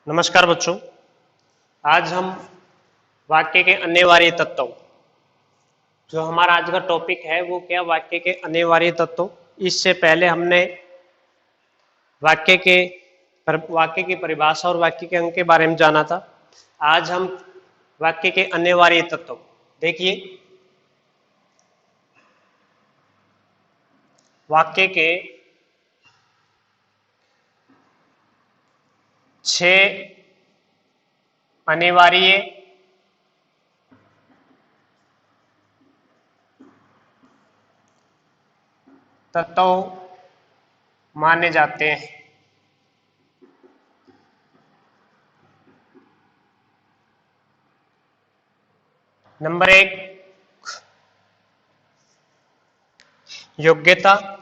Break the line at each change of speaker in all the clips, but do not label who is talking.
नमस्कार बच्चों। आज हम वाक्य के अनिवार्य तत्व, जो हमारा आज का टॉपिक है वो क्या, वाक्य के अनिवार्य तत्व। इससे पहले हमने वाक्य के वाक्य की परिभाषा और वाक्य के अंग के बारे में जाना था। आज हम वाक्य के अनिवार्य तत्व देखिए। वाक्य के 6 अनिवार्य तत्व माने जाते हैं। नंबर 1, योग्यता।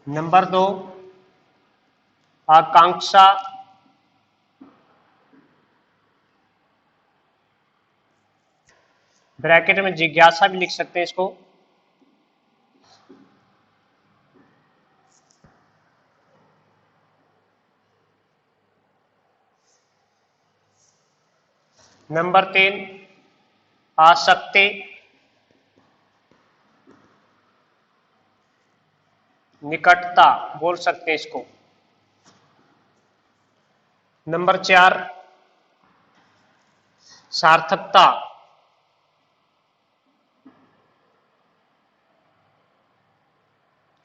नंबर 2, आकांक्षा। ब्रैकेट में जिज्ञासा भी लिख सकते हैं इसको। नंबर 3, आसक्ति। निकटता बोल सकते हैं इसको। नंबर 4, सार्थकता।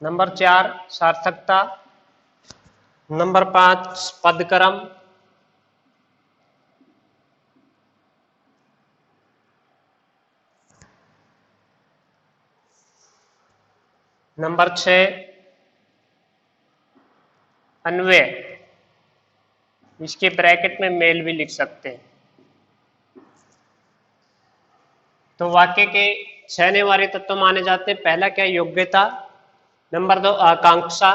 नंबर 4, सार्थकता। नंबर 5, पदक्रम। नंबर 6, अन्वय। इसके ब्रैकेट में मेल भी लिख सकते हैं। तो वाक्य के 6 अनिवार्य तत्व माने जाते हैं। पहला क्या, योग्यता। नंबर 2, आकांक्षा।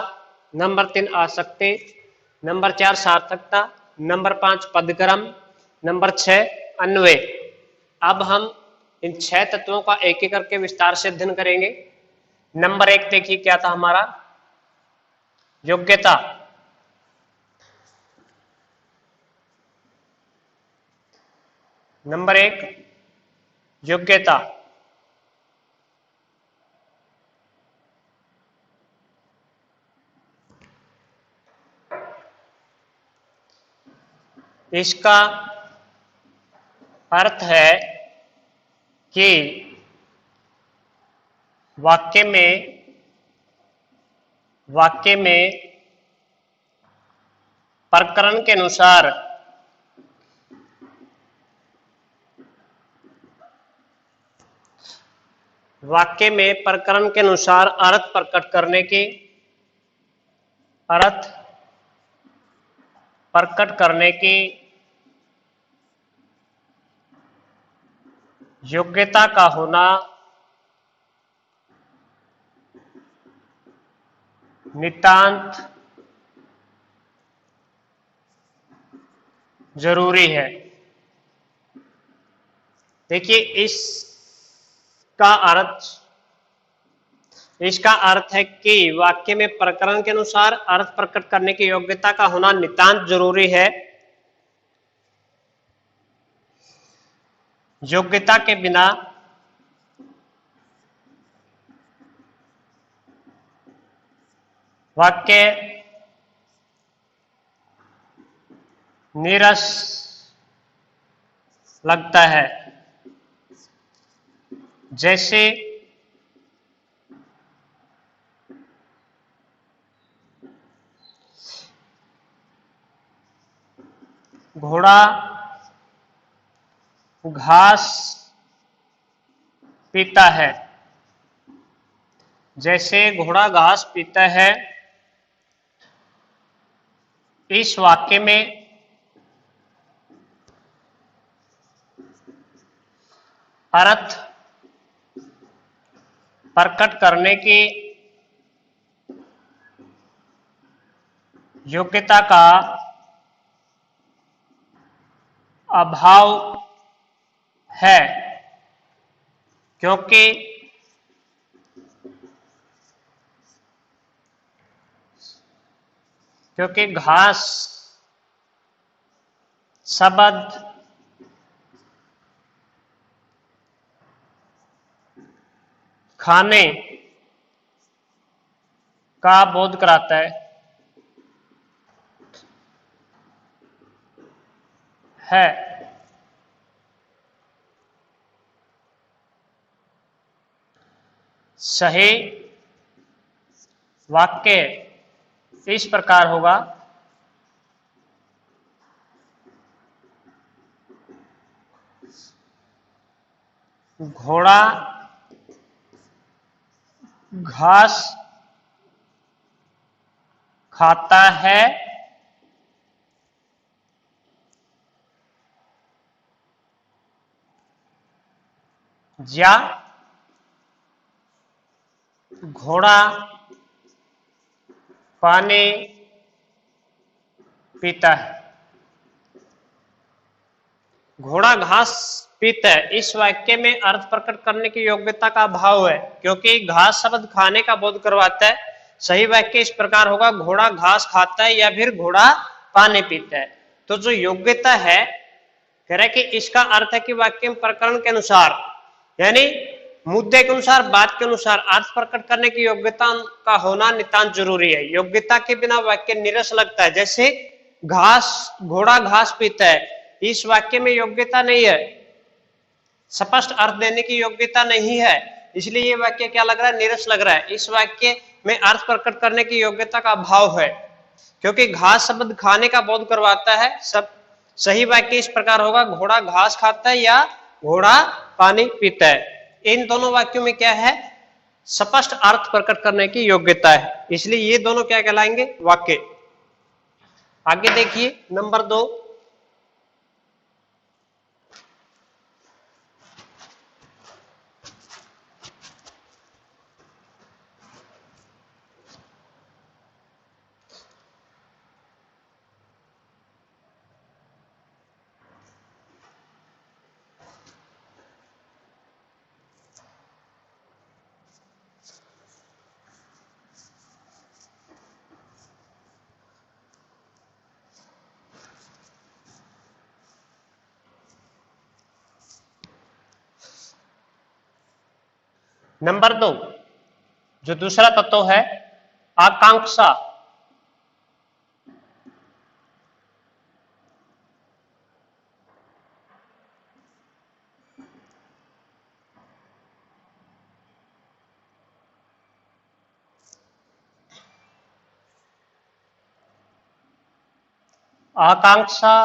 नंबर 3, आसक्ति। नंबर 4, सार्थकता। नंबर 5, पदक्रम। नंबर 6, अन्वय। अब हम इन 6 तत्वों का एक एक करके विस्तार से अध्ययन करेंगे। नंबर 1 देखिए क्या था हमारा, योग्यता। नंबर 1, योग्यता। इसका अर्थ है कि वाक्य में प्रकरण के अनुसार अर्थ प्रकट करने की योग्यता का होना नितांत जरूरी है। देखिए इसका अर्थ है कि वाक्य में प्रकरण के अनुसार अर्थ प्रकट करने की योग्यता का होना नितांत जरूरी है। योग्यता के बिना वाक्य नीरस लगता है। जैसे घोड़ा घास पीता है। जैसे घोड़ा घास पीता है, इस वाक्य में अर्थ प्रकट करने की योग्यता का अभाव है, क्योंकि क्योंकि घास शब्द खाने का बोध कराता है। सही वाक्य इस प्रकार होगा, घोड़ा घास खाता है या घोड़ा पानी पीता है। घोड़ा घास पीता है, इस वाक्य में अर्थ प्रकट करने की योग्यता का अभाव है, क्योंकि घास शब्द खाने का बोध करवाता है। सही वाक्य इस प्रकार होगा, घोड़ा घास खाता है या फिर घोड़ा पानी पीता है। तो जो योग्यता है, कह रहे कि इसका अर्थ है कि वाक्य में प्रकरण के अनुसार, यानी मुद्दे के अनुसार, बात के अनुसार अर्थ प्रकट करने की योग्यता का होना नितांत जरूरी है। योग्यता के बिना वाक्य निरस लगता है। जैसे घोड़ा घास पीता है, इस वाक्य में योग्यता नहीं है, स्पष्ट अर्थ देने की योग्यता नहीं है, इसलिए ये वाक्य क्या लग रहा है, निरस लग रहा है। इस वाक्य में अर्थ प्रकट करने की योग्यता का अभाव है, क्योंकि घास शब्द खाने का बोध करवाता है। सब सही वाक्य इस प्रकार होगा, घोड़ा घास खाता है या घोड़ा पानी पीता है। इन दोनों वाक्यों में क्या है, स्पष्ट अर्थ प्रकट करने की योग्यता है, इसलिए ये दोनों क्या कहलाएंगे, वाक्य। आगे देखिए नंबर 2, नंबर 2 जो दूसरा तत्व है, आकांक्षा। आकांक्षा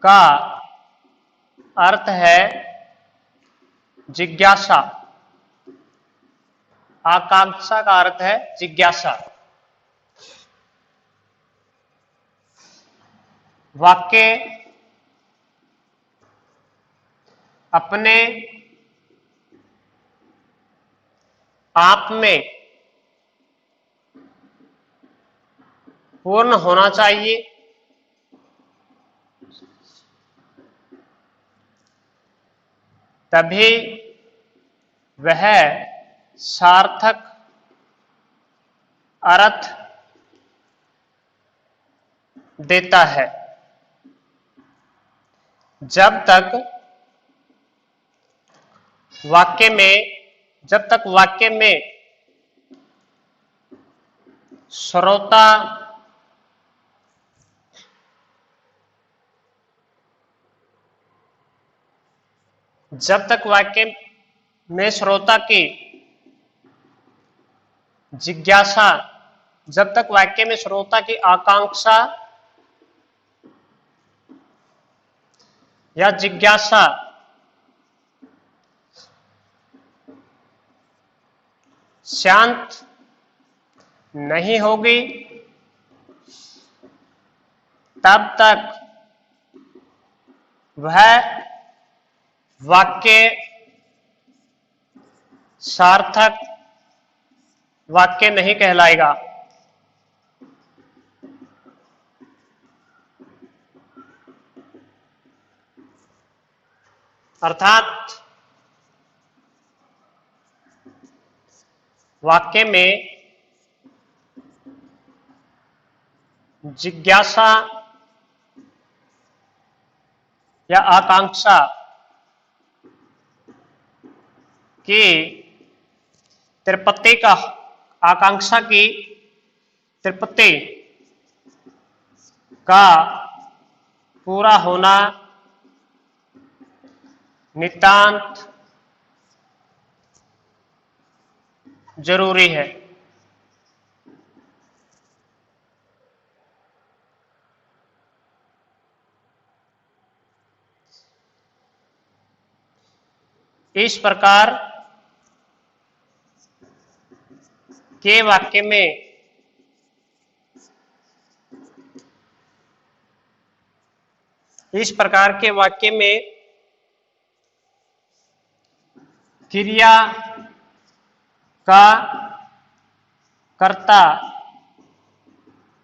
का अर्थ है जिज्ञासा। आकांक्षा का अर्थ है जिज्ञासा। वाक्य अपने आप में पूर्ण होना चाहिए, तभी वह सार्थक अर्थ देता है। जब तक वाक्य में श्रोता जब तक वाक्य में श्रोता की जिज्ञासा, जब तक वाक्य में श्रोता की आकांक्षा या जिज्ञासा शांत नहीं होगी, तब तक वह वाक्य सार्थक वाक्य नहीं कहलाएगा। अर्थात वाक्य में जिज्ञासा या आकांक्षा की त्रिपत्ति का आकांक्षा की त्रिपत्ति का पूरा होना नितांत जरूरी है। इस प्रकार के वाक्य में क्रिया का कर्ता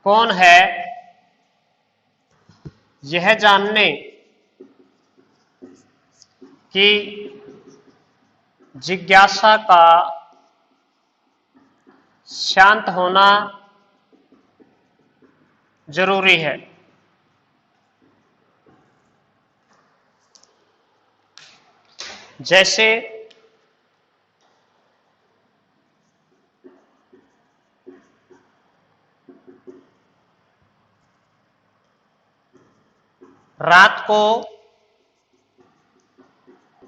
कौन है, यह जानने की जिज्ञासा का शांत होना जरूरी है। जैसे रात को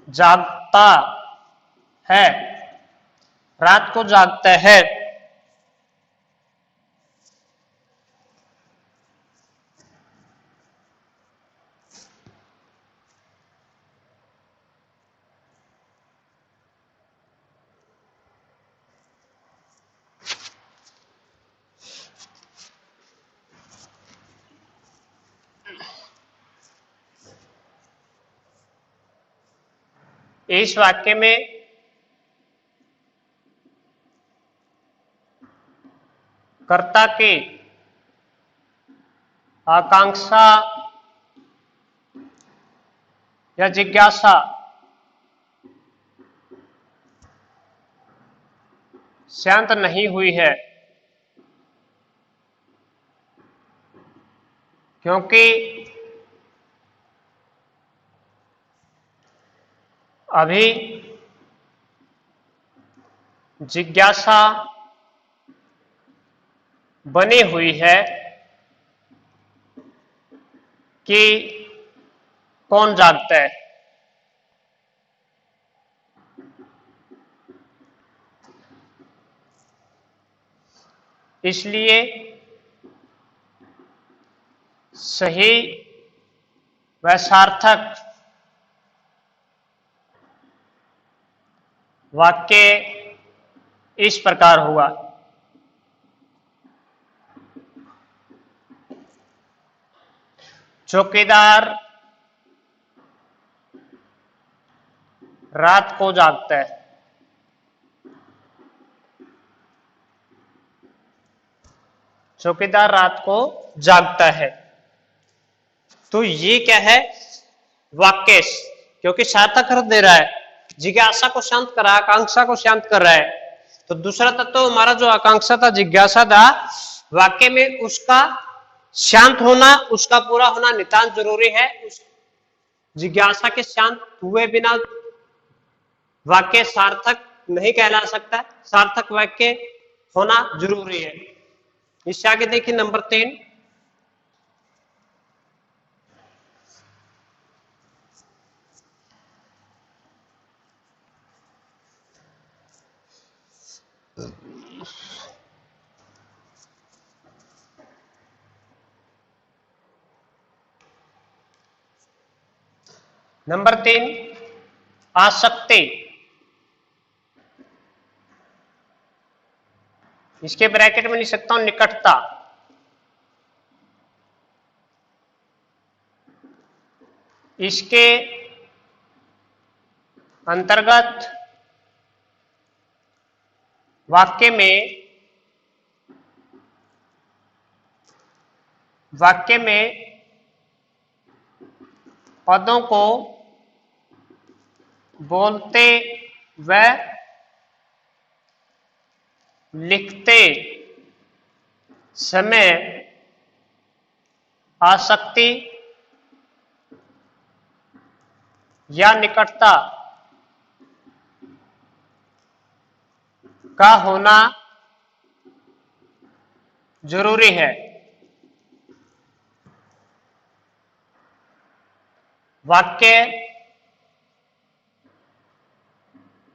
जागता है, रात को जागता है, इस वाक्य में कर्ता की आकांक्षा या जिज्ञासा शांत नहीं हुई है, क्योंकि अभी जिज्ञासा बनी हुई है कि कौन जागता है। इसलिए सही व सार्थक वाक्य इस प्रकार हुआ। चौकीदार रात को जागता है। चौकीदार रात को जागता है। तो ये क्या है? वाक्य, क्योंकि सार्थक अर्थ दे रहा है, जिज्ञासा को शांत कर रहा है, आकांक्षा को शांत कर रहा है। तो दूसरा तत्व हमारा जो आकांक्षा था, जिज्ञासा था, वाक्य में उसका शांत होना, उसका पूरा होना नितांत जरूरी है। उस जिज्ञासा के शांत हुए बिना वाक्य सार्थक नहीं कहला सकता। सार्थक वाक्य होना जरूरी है। इससे आगे देखिए नंबर 3, नंबर 3 आसक्ति। इसके ब्रैकेट में लिख सकता हूं निकटता। इसके अंतर्गत वाक्य में पदों को बोलते व लिखते समय आसक्ति या निकटता का होना जरूरी है। वाक्य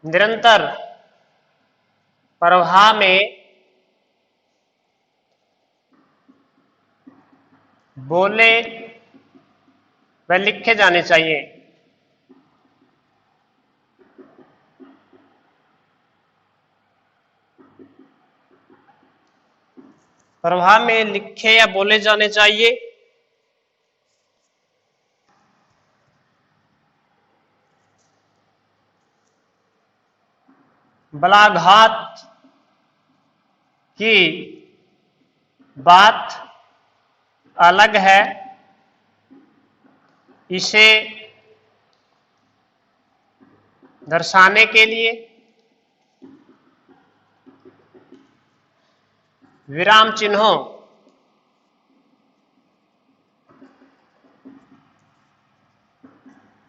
निरंतर प्रवाह में बोले व लिखे जाने चाहिए। प्रवाह में लिखे या बोले जाने चाहिए। बलाघात की बात अलग है, इसे दर्शाने के लिए विराम चिन्हों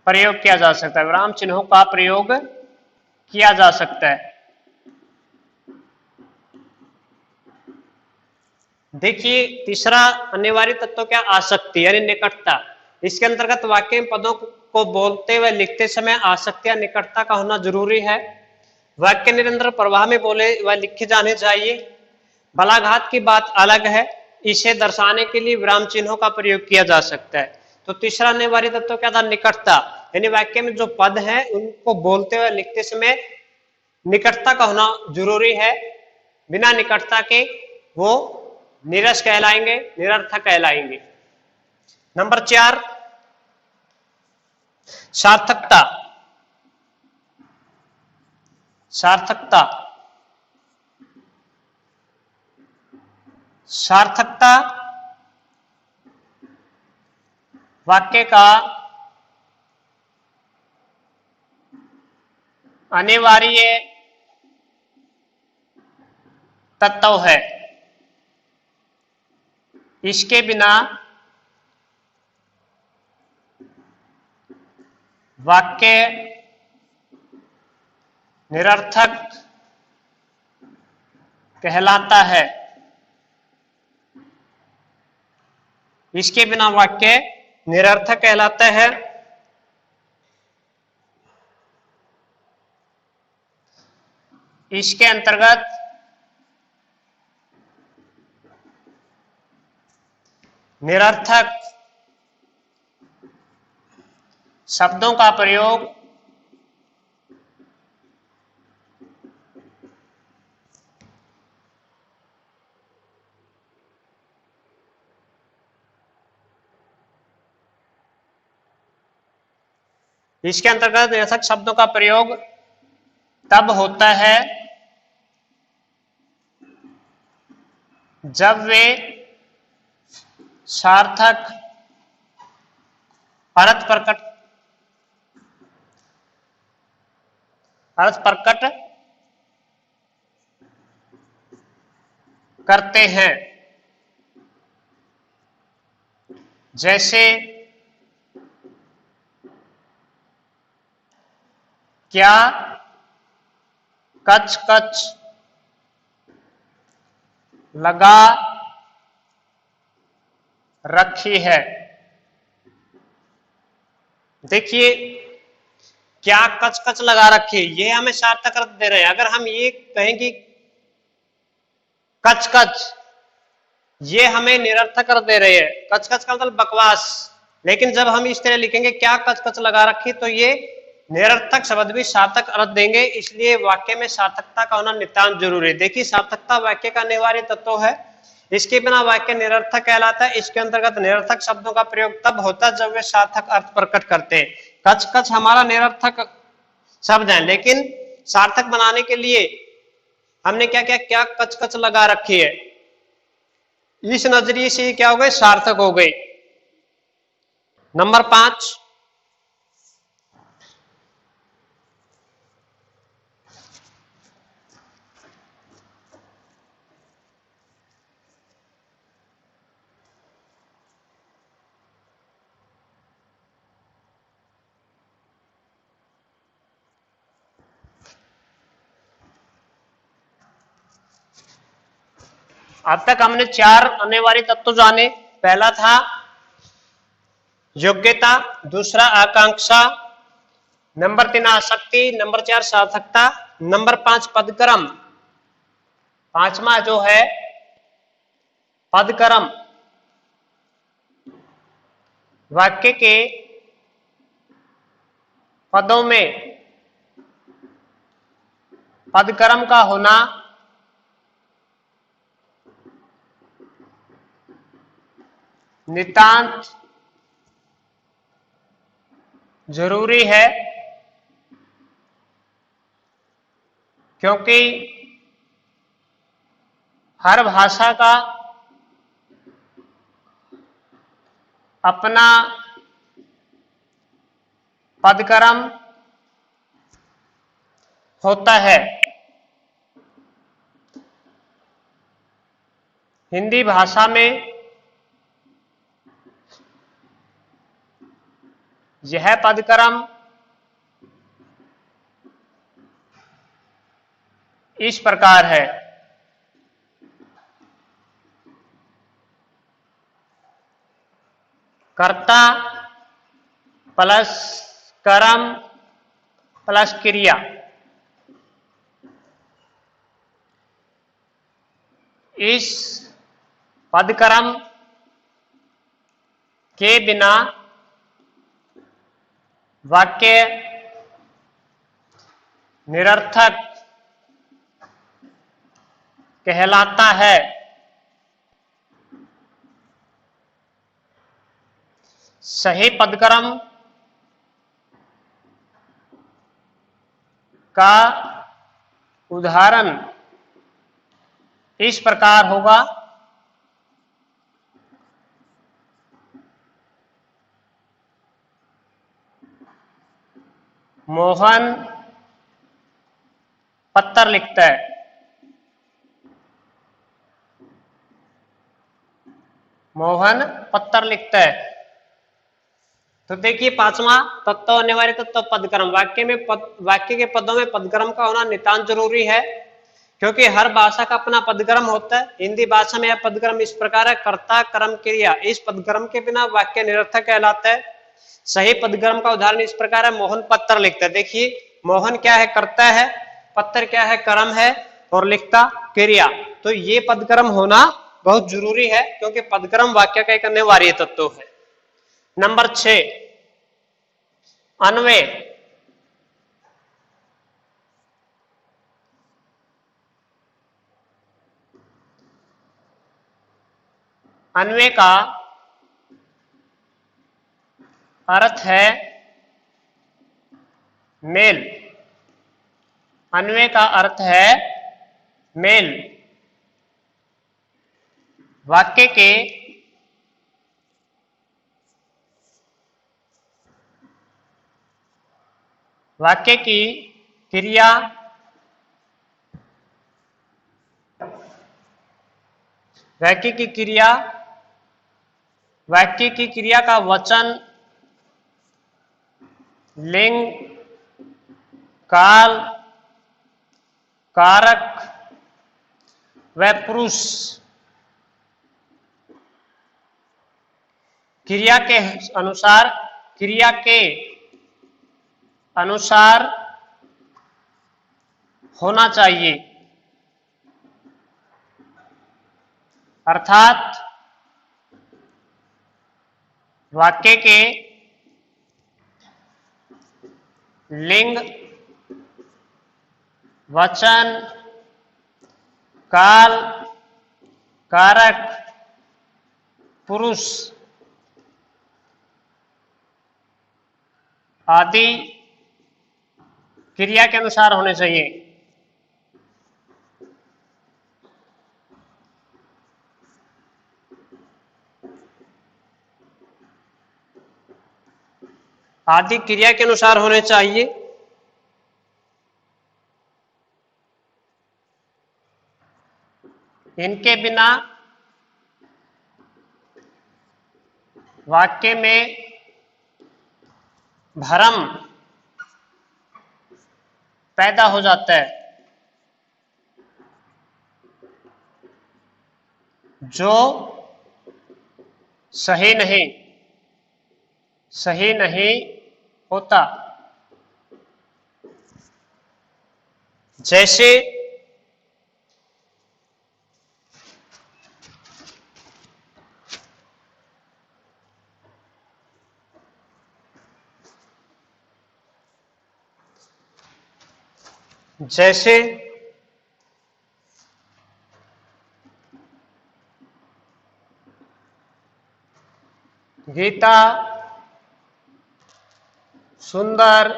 प्रयोग किया जा सकता है। विराम चिन्हों का प्रयोग किया जा सकता है। देखिए तीसरा अनिवार्य तत्व क्या, आसक्ति यानी निकटता। इसके अंतर्गत वाक्य में पदों को बोलते व लिखते समय आसक्ति या निकटता का होना जरूरी है। वाक्य निरंतर प्रवाह में बोले व लिखे जाने चाहिए। बलाघात की बात अलग है, इसे दर्शाने के लिए विराम चिन्हों का प्रयोग किया जा सकता है। तो तीसरा अनिवार्य तत्व क्या था, निकटता, यानी वाक्य में जो पद हैं उनको बोलते व लिखते समय निकटता का होना जरूरी है। बिना निकटता के वो नीरस कहलाएंगे, निरर्थक कहलाएंगे। नंबर 4 सार्थकता। सार्थकता सार्थकता वाक्य का अनिवार्य तत्व है। इसके बिना वाक्य निरर्थक कहलाता है। इसके बिना वाक्य निरर्थक कहलाता है। इसके अंतर्गत निरर्थक शब्दों का प्रयोग इसके अंतर्गत निरर्थक शब्दों का प्रयोग तब होता है जब वे सार्थक अर्थ प्रकट करते हैं। जैसे क्या कच कच लगा रखी है। देखिए क्या कच कच लगा रखी है, ये हमें सार्थक अर्थ दे रहे हैं। अगर हम ये कहें कि कच कच, ये हमें निरर्थक अर्थ दे रहे हैं। कच कच का मतलब बकवास। लेकिन जब हम इस तरह लिखेंगे क्या कच कच लगा रखी, तो ये निरर्थक शब्द भी सार्थक अर्थ देंगे। इसलिए वाक्य में सार्थकता का होना नितांत जरूरी है। देखिए सार्थकता वाक्य का अनिवार्य तत्व है। इसके बिना वाक्य निरर्थक कहलाता है। इसके अंतर्गत निरर्थक शब्दों का प्रयोग तब होता है जब वे सार्थक अर्थ प्रकट करते हैं। कच कच हमारा निरर्थक शब्द है, लेकिन सार्थक बनाने के लिए हमने क्या किया, क्या कच कच लगा रखी है, इस नजरिए से क्या हो गए, सार्थक हो गए। नंबर 5 अब तक हमने 4 अनिवार्य तत्व जाने। पहला था योग्यता, दूसरा आकांक्षा, नंबर 3 आसक्ति, नंबर 4 सार्थकता, नंबर 5 पदक्रम। पांचवा जो है पदक्रम। वाक्य के पदों में पदक्रम का होना नितांत जरूरी है, क्योंकि हर भाषा का अपना पदक्रम होता है। हिंदी भाषा में यह पदक्रम इस प्रकार है। कर्ता प्लस कर्म प्लस क्रिया। इस पदक्रम के बिना वाक्य निरर्थक कहलाता है। सही पदक्रम का उदाहरण इस प्रकार होगा। मोहन पत्र लिखता है। मोहन पत्र लिखता है। तो देखिए पांचवा तत्व अनिवार्य तत्व पदक्रम। वाक्य के पदों में पदक्रम का होना नितांत जरूरी है, क्योंकि हर भाषा का अपना पदक्रम होता है। हिंदी भाषा में यह पदक्रम इस प्रकार है, कर्ता कर्म क्रिया। इस पदक्रम के बिना वाक्य निरर्थक कहलाता है। सही पदक्रम का उदाहरण इस प्रकार है, मोहन पत्र लिखता है। देखिए मोहन क्या है, कर्ता है, पत्र क्या है, कर्म है, और लिखता क्रिया। तो ये पदक्रम होना बहुत जरूरी है, क्योंकि पदक्रम वाक्य का एक अनिवार्य तत्व है। नंबर 6 अन्वय। अन्वय का अर्थ है मेल। अन्वय का अर्थ है मेल। वाक्य के वाक्य की क्रिया वाक्य की क्रिया वाक्य की क्रिया का वचन, लिंग, काल, कारक व पुरुष क्रिया के अनुसार होना चाहिए। अर्थात वाक्य के लिंग, वचन, काल, कारक, पुरुष आदि क्रिया के अनुसार होने चाहिए। आदि क्रिया के अनुसार होने चाहिए। इनके बिना वाक्य में भ्रम पैदा हो जाता है। जो सही नहीं होता। जैसे गीता सुंदर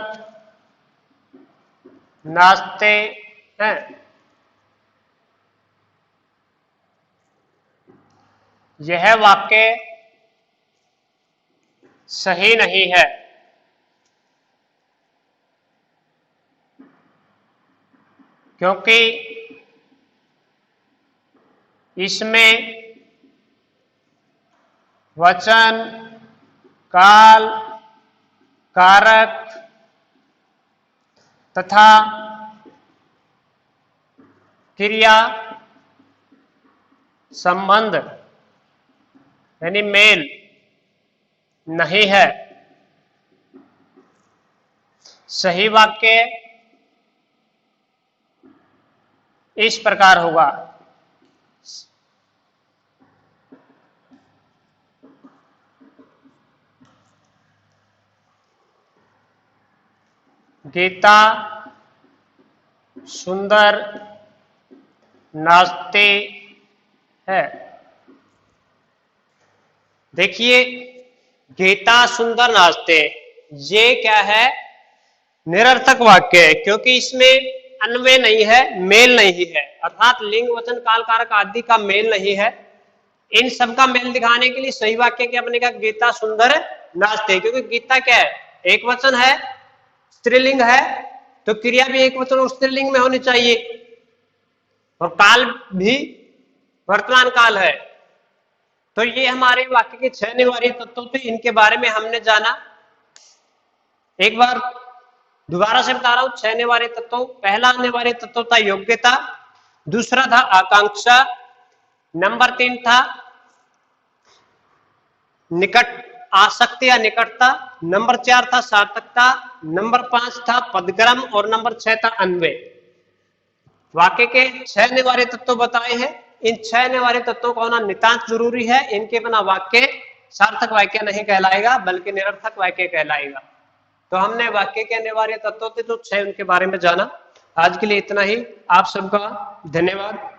नाचते हैं। यह वाक्य सही नहीं है, क्योंकि इसमें वचन, काल, कारक तथा क्रिया संबंध यानी मेल नहीं है। सही वाक्य इस प्रकार होगा। गीता सुंदर नाचते हैं। देखिए, गीता सुंदर नाचते, ये क्या है? निरर्थक वाक्य है, क्योंकि इसमें अन्वय नहीं है, मेल नहीं है, अर्थात लिंग, वचन, काल, कारक आदि का मेल नहीं है। इन सब का मेल दिखाने के लिए सही वाक्य क्या बनेगा? गीता सुंदर नाचते, क्योंकि गीता क्या है? एक वचन है, स्त्रीलिंग है, तो क्रिया भी एक वचन और स्त्रीलिंग में होनी चाहिए, और काल भी वर्तमान काल है। तो ये हमारे वाक्य के 6 अनिवार्य तत्व थे, इनके बारे में हमने जाना। एक बार दोबारा से बता रहा हूं, 6 अनिवार्य तत्व। पहला अनिवार्य तत्व था योग्यता, दूसरा था आकांक्षा, नंबर 3 था निकट आसक्ति या निकटता, नंबर 4 था सार्थकता, नंबर 5 था पदक्रम, और नंबर 6 था अन्वय। वाक्य के 6 अनिवार्य तत्व बताए हैं। इन 6 अनिवार्य तत्वों का होना नितांत जरूरी है। इनके बिना वाक्य सार्थक वाक्य नहीं कहलाएगा, बल्कि निरर्थक वाक्य कहलाएगा। तो हमने वाक्य के अनिवार्य तत्व थे जो 6, उनके बारे में जाना। आज के लिए इतना ही। आप सबका धन्यवाद।